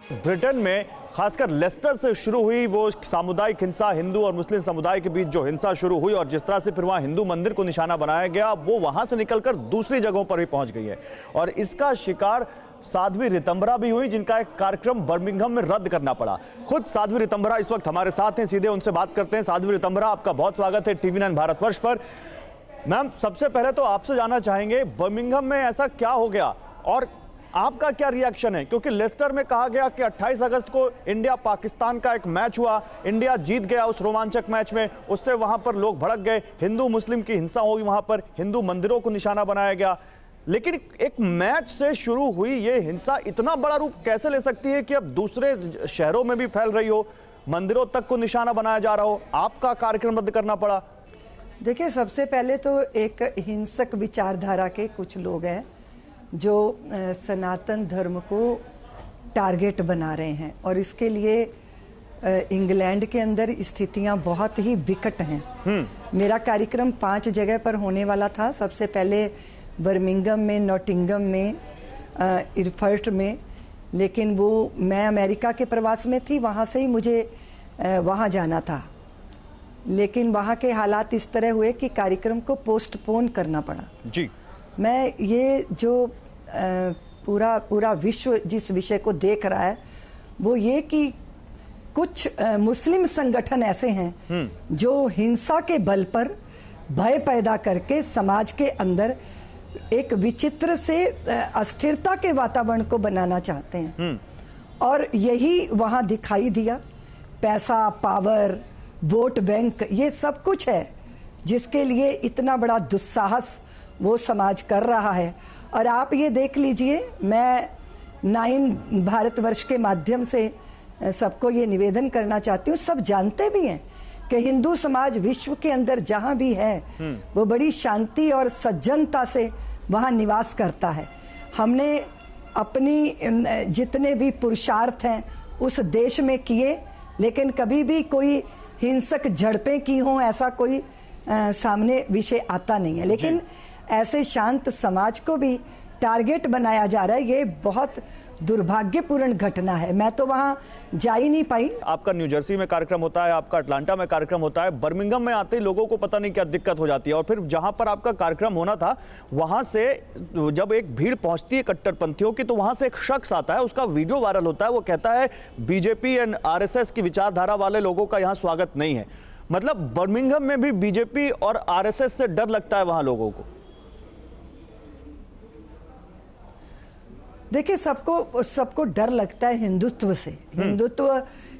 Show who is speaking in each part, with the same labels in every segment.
Speaker 1: Britain में खासकर Lester से शुरू हुई वो सामुदायिक हिंसा, हिंदू और मुस्लिम समुदाय के बीच जो हिंसा शुरू हुई और जिस तरह से फिर वहां हिंदू मंदिर को निशाना बनाया गया, वो वहां से निकलकर दूसरी जगहों पर भी पहुंच गई है। और इसका शिकार साध्वी रितंबरा भी हुई, जिनका एक कार्यक्रम बर्मिंघम में रद्द करना पड़ा। खुद साध्वी रितंबरा इस वक्त हमारे साथ हैं, सीधे उनसे बात करते हैं। साध्वी रितंबरा, आपका बहुत स्वागत है TV9 भारतवर्ष पर। मैम, सबसे पहले तो आपसे जानना चाहेंगे बर्मिंघम में ऐसा क्या हो गया और आपका क्या रिएक्शन है? क्योंकि लेस्टर में कहा गया कि 28 अगस्त को इंडिया पाकिस्तान का एक मैच हुआ, इंडिया जीत गया उस रोमांचक मैच में, उससे वहां पर लोग भड़क गए, हिंदू मुस्लिम की हिंसा हुई, वहां पर हिंदू मंदिरों को निशाना बनाया गया। लेकिन एक मैच से शुरू हुई ये हिंसा इतना बड़ा रूप कैसे ले सकती है कि अब दूसरे शहरों में भी फैल रही हो, मंदिरों तक को निशाना बनाया जा रहा हो, आपका कार्यक्रम रद्द करना पड़ा?
Speaker 2: देखिए, सबसे पहले तो एक हिंसक विचारधारा के कुछ लोग हैं जो सनातन धर्म को टारगेट बना रहे हैं और इसके लिए इंग्लैंड के अंदर स्थितियां बहुत ही विकट हैं। मेरा कार्यक्रम 5 जगह पर होने वाला था। सबसे पहले बर्मिंघम में, नॉटिंघम में, इरफर्ट में, लेकिन वो मैं अमेरिका के प्रवास में थी, वहाँ से ही मुझे वहाँ जाना था। लेकिन वहाँ के हालात इस तरह हुए कि कार्यक्रम को पोस्टपोन करना पड़ा।
Speaker 1: जी,
Speaker 2: मैं ये जो पूरा विश्व जिस विषय को देख रहा है वो ये कि कुछ मुस्लिम संगठन ऐसे हैं जो हिंसा के बल पर भय पैदा करके समाज के अंदर एक विचित्र से अस्थिरता के वातावरण को बनाना चाहते हैं। और यही वहां दिखाई दिया। पैसा, पावर, वोट बैंक, ये सब कुछ है जिसके लिए इतना बड़ा दुस्साहस वो समाज कर रहा है। और आप ये देख लीजिए, मैं 9 भारतवर्ष के माध्यम से सबको ये निवेदन करना चाहती हूँ, सब जानते भी हैं कि हिंदू समाज विश्व के अंदर जहाँ भी है वो बड़ी शांति और सज्जनता से वहाँ निवास करता है। हमने अपनी जितने भी पुरुषार्थ हैं उस देश में किए, लेकिन कभी भी कोई हिंसक झड़पें की हों ऐसा कोई सामने विषय आता नहीं है। लेकिन ऐसे शांत समाज को भी टारगेट बनाया जा रहा है, ये बहुत दुर्भाग्यपूर्ण घटना है। मैं तो वहां जा ही नहीं पाई।
Speaker 1: आपका न्यू जर्सी में कार्यक्रम होता है, आपका अटलांटा में कार्यक्रम होता है, बर्मिंघम में आते ही लोगों को पता नहीं क्या दिक्कत हो जाती है। और फिर जहां पर आपका कार्यक्रम होना था वहां से जब एक भीड़ पहुंचती है कट्टरपंथियों की, तो वहां से एक शख्स आता है, उसका वीडियो वायरल होता है, वो कहता है बीजेपी एंड RSS की विचारधारा वाले लोगों का यहाँ स्वागत नहीं है। मतलब बर्मिंघम में भी बीजेपी और RSS से डर लगता है वहां लोगों को?
Speaker 2: देखिए, सबको डर लगता है हिंदुत्व से। हिंदुत्व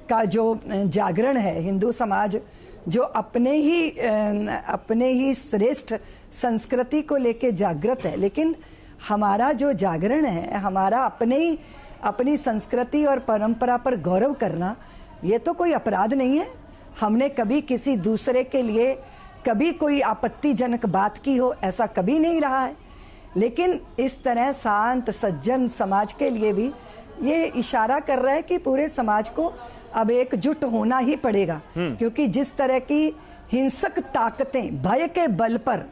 Speaker 2: का जो जागरण है, हिंदू समाज जो अपने ही श्रेष्ठ संस्कृति को लेके जागृत है। लेकिन हमारा जो जागरण है, हमारा अपनी संस्कृति और परंपरा पर गौरव करना, ये तो कोई अपराध नहीं है। हमने कभी किसी दूसरे के लिए कभी कोई आपत्तिजनक बात की हो, ऐसा कभी नहीं रहा है। लेकिन इस तरह शांत सज्जन समाज के लिए भी ये इशारा कर रहा है कि पूरे समाज को अब एकजुट होना ही पड़ेगा, क्योंकि जिस तरह की हिंसक ताकतें भय के बल पर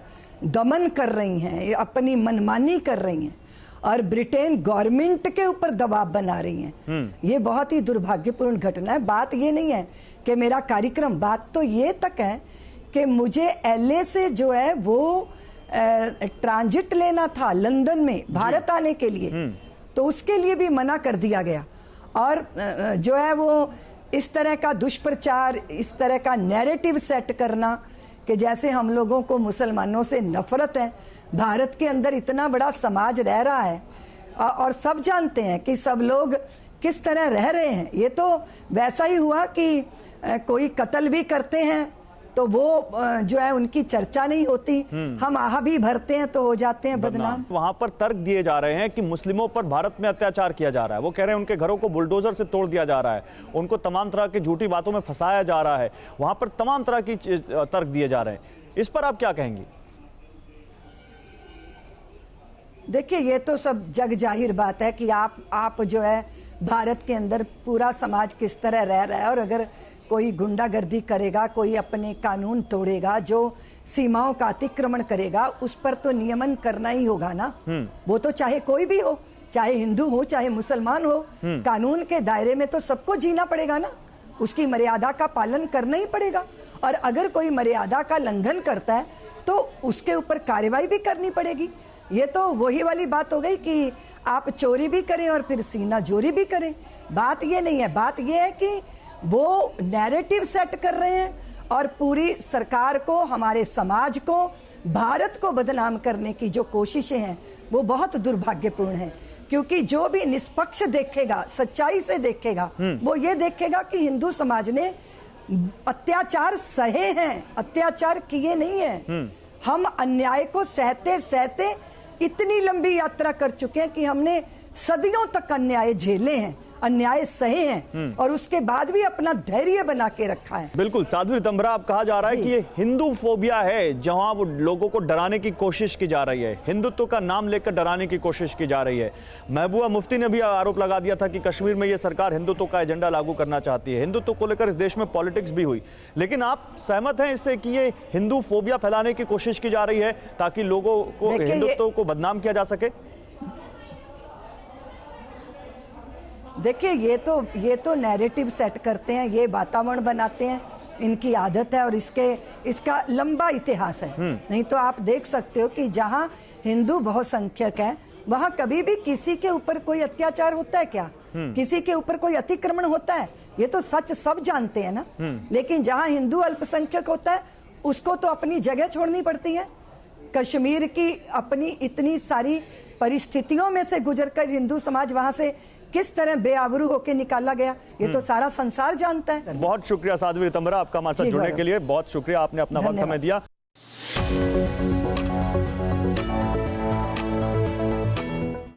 Speaker 2: दमन कर रही हैं, अपनी मनमानी कर रही हैं और ब्रिटेन गवर्नमेंट के ऊपर दबाव बना रही हैं, ये बहुत ही दुर्भाग्यपूर्ण घटना है। बात ये नहीं है कि मेरा कार्यक्रम, बात तो ये तक है कि मुझे LA से जो है वो ट्रांजिट लेना था लंदन में भारत आने के लिए, तो उसके लिए भी मना कर दिया गया। और जो है वो इस तरह का दुष्प्रचार, इस तरह का नैरेटिव सेट करना कि जैसे हम लोगों को मुसलमानों से नफरत है। भारत के अंदर इतना बड़ा समाज रह रहा है और सब जानते हैं कि सब लोग किस तरह रह रहे हैं। ये तो वैसा ही हुआ कि कोई कत्ल भी करते हैं तो वो जो है उनकी चर्चा नहीं होती, हम आहा भी भरते हैं तो हो जाते हैं बदनाम।
Speaker 1: वहां पर तर्क दिए जा रहे हैं कि मुस्लिमों पर भारत में अत्याचार किया जा रहा है। वो कह रहे हैं उनके घरों को बुलडोजर से तोड़ दिया जा रहा है, उनको तमाम तरह की झूठी बातों में फंसाया जा रहा है, वहां पर तमाम तरह की तर्क दिए जा रहे हैं। इस पर आप क्या कहेंगी?
Speaker 2: देखिए, ये तो सब जग जाहिर बात है कि आप जो है भारत के अंदर पूरा समाज किस तरह रह रहा है, और अगर कोई गुंडागर्दी करेगा, कोई अपने कानून तोड़ेगा, जो सीमाओं का अतिक्रमण करेगा, उस पर तो नियमन करना ही होगा ना। वो तो चाहे कोई भी हो, चाहे हिंदू हो चाहे मुसलमान हो, कानून के दायरे में तो सबको जीना पड़ेगा ना, उसकी मर्यादा का पालन करना ही पड़ेगा। और अगर कोई मर्यादा का उल्लंघन करता है तो उसके ऊपर कार्रवाई भी करनी पड़ेगी। ये तो वही वाली बात हो गई कि आप चोरी भी करें और फिर सीना जोरी भी करें। बात ये नहीं है, बात ये है कि वो नैरेटिव सेट कर रहे हैं और पूरी सरकार को, हमारे समाज को, भारत को बदनाम करने की जो कोशिशें हैं वो बहुत दुर्भाग्यपूर्ण है। क्योंकि जो भी निष्पक्ष देखेगा, सच्चाई से देखेगा, वो ये देखेगा कि हिंदू समाज ने अत्याचार सहे हैं, अत्याचार किए नहीं है। हम अन्याय को सहते सहते इतनी लंबी यात्रा कर चुके हैं कि हमने सदियों तक अन्याय झेले हैं, अन्याय सहे हैं और उसके बाद भी अपना धैर्य बना के रखा है।
Speaker 1: बिल्कुल साध्वी रितंभरा, अब कहा जा रहा है कि ये हिंदू फोबिया है, जहां वो लोगों को डराने की कोशिश की जा रही है, हिंदुत्व का नाम लेकर डराने की कोशिश की जा रही है। महबूबा मुफ्ती ने भी आरोप लगा दिया था कि कश्मीर में ये सरकार हिंदुत्व का एजेंडा लागू करना चाहती है। हिंदुत्व को लेकर इस देश में पॉलिटिक्स भी हुई, लेकिन आप सहमत हैं इससे कि ये हिंदू फोबिया फैलाने की कोशिश की जा रही है ताकि लोगों को हिंदुत्व को बदनाम किया जा सके?
Speaker 2: देखिए, ये तो नैरेटिव सेट करते हैं, ये वातावरण बनाते हैं, इनकी आदत है और इसका लंबा इतिहास है। नहीं तो आप देख सकते हो कि जहां हिंदू बहुसंख्यक है वहां कभी भी किसी के ऊपर कोई अत्याचार होता है क्या? किसी के ऊपर कोई अतिक्रमण होता है? ये तो सच सब जानते हैं ना। लेकिन जहां हिंदू अल्पसंख्यक होता है उसको तो अपनी जगह छोड़नी पड़ती है। कश्मीर की अपनी इतनी सारी परिस्थितियों में से गुजरकर हिंदू समाज वहां से किस तरह बेआबरू होकर निकाला गया, ये तो सारा संसार जानता है।
Speaker 1: बहुत शुक्रिया साध्वी रितंभरा, आपका हमारे साथ जुड़ने के लिए बहुत शुक्रिया, आपने अपना वक्त हमें दिया।